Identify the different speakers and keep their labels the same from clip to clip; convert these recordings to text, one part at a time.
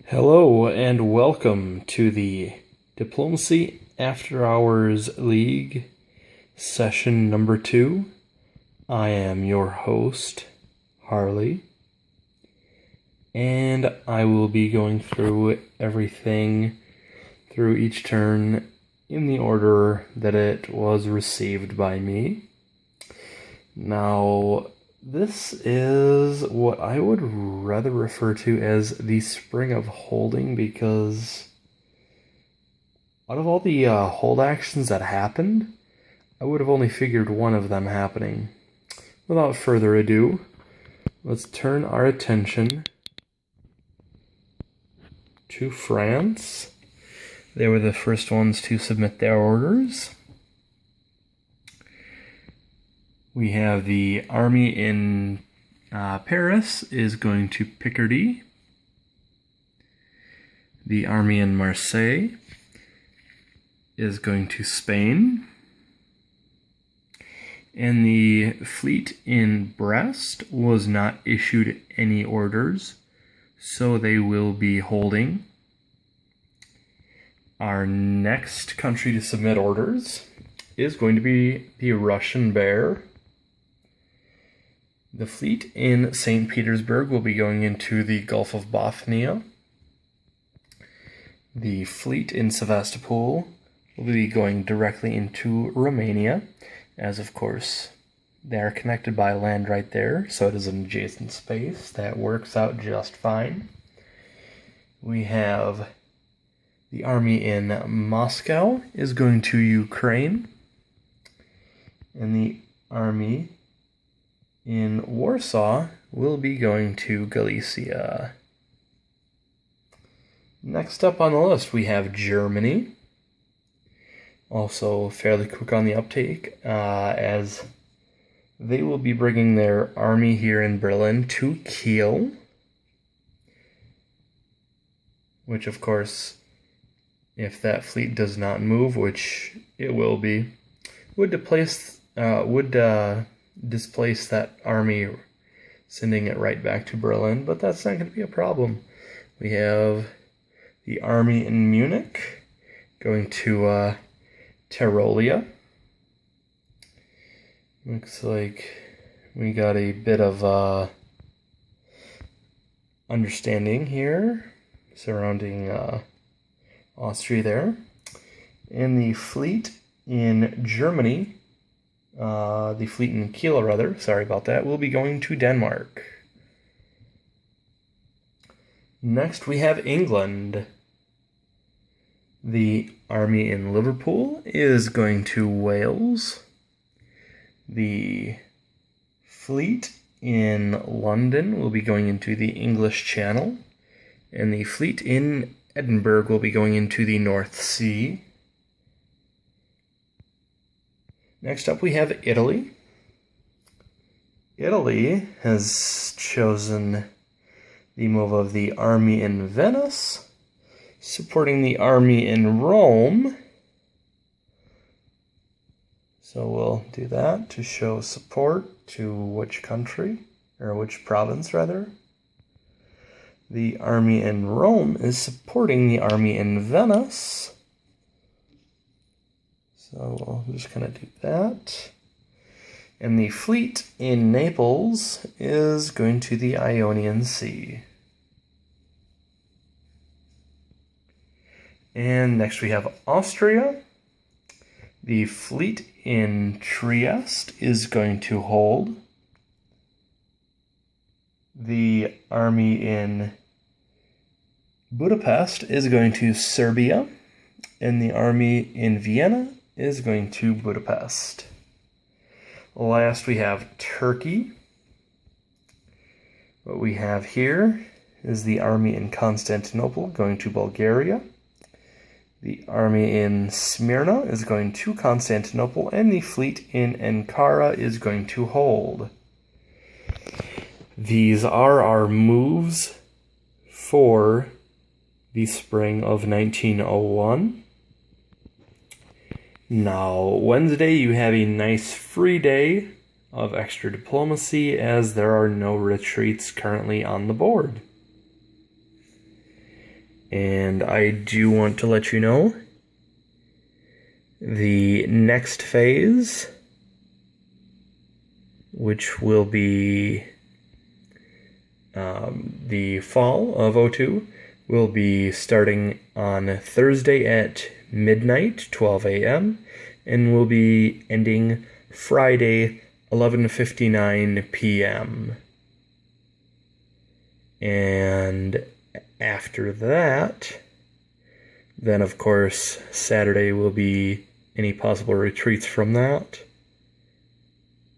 Speaker 1: Hello and welcome to the Diplomacy After Hours League session number 2. I am your host, Harley, and I will be going through everything through each turn in the order that it was received by me. Now, this is what I would rather refer to as the spring of holding, because out of all the hold actions that happened, I would have only figured one of them happening. Without further ado, let's turn our attention to France. They were the first ones to submit their orders. We have the army in Paris is going to Picardy. The army in Marseille is going to Spain. And the fleet in Brest was not issued any orders, so they will be holding. Our next country to submit orders is going to be the Russian Bear. The fleet in St. Petersburg will be going into the Gulf of Bothnia. The fleet in Sevastopol will be going directly into Romania, as of course they are connected by land right there, so it is an adjacent space. That works out just fine. We have the army in Moscow is going to Ukraine, and the army in Warsaw will be going to Galicia. Next up on the list, we have Germany. Also fairly quick on the uptake, as they will be bringing their army here in Berlin to Kiel, which of course, if that fleet does not move, which it will be, would displace that army, sending it right back to Berlin, but that's not going to be a problem. We have the army in Munich going to Tyrolia. Looks like we got a bit of understanding here surrounding Austria there. And the fleet in Germany, the fleet in Kiel, will be going to Denmark. Next, we have England. The army in Liverpool is going to Wales. The fleet in London will be going into the English Channel. And the fleet in Edinburgh will be going into the North Sea. Next up, we have Italy. Italy has chosen the move of the army in Venice, supporting the army in Rome. So we'll do that to show support to which country, or which province rather. The army in Rome is supporting the army in Venice. So we'll just kind of do that. And the fleet in Naples is going to the Ionian Sea. And next we have Austria. The fleet in Trieste is going to hold. The army in Budapest is going to Serbia. And the army in Vienna is going to Budapest. Last, we have Turkey. What we have here is the army in Constantinople going to Bulgaria. The army in Smyrna is going to Constantinople, and the fleet in Ankara is going to hold. These are our moves for the spring of 1901. Now, Wednesday, you have a nice free day of extra diplomacy, as there are no retreats currently on the board. And I do want to let you know the next phase, which will be the fall of O2, will be starting on Thursday at midnight, 12 a.m., and will be ending Friday, 11:59 p.m. And after that, then of course Saturday will be any possible retreats from that,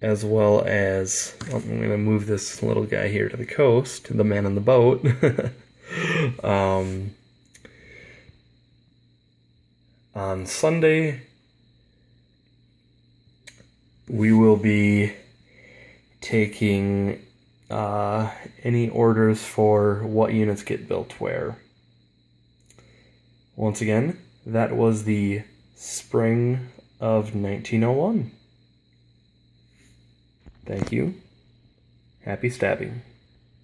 Speaker 1: as well as, I'm going to move this little guy here to the coast, the man in the boat. On Sunday, we will be taking any orders for what units get built where. Once again, that was the spring of 1901. Thank you. Happy stabbing.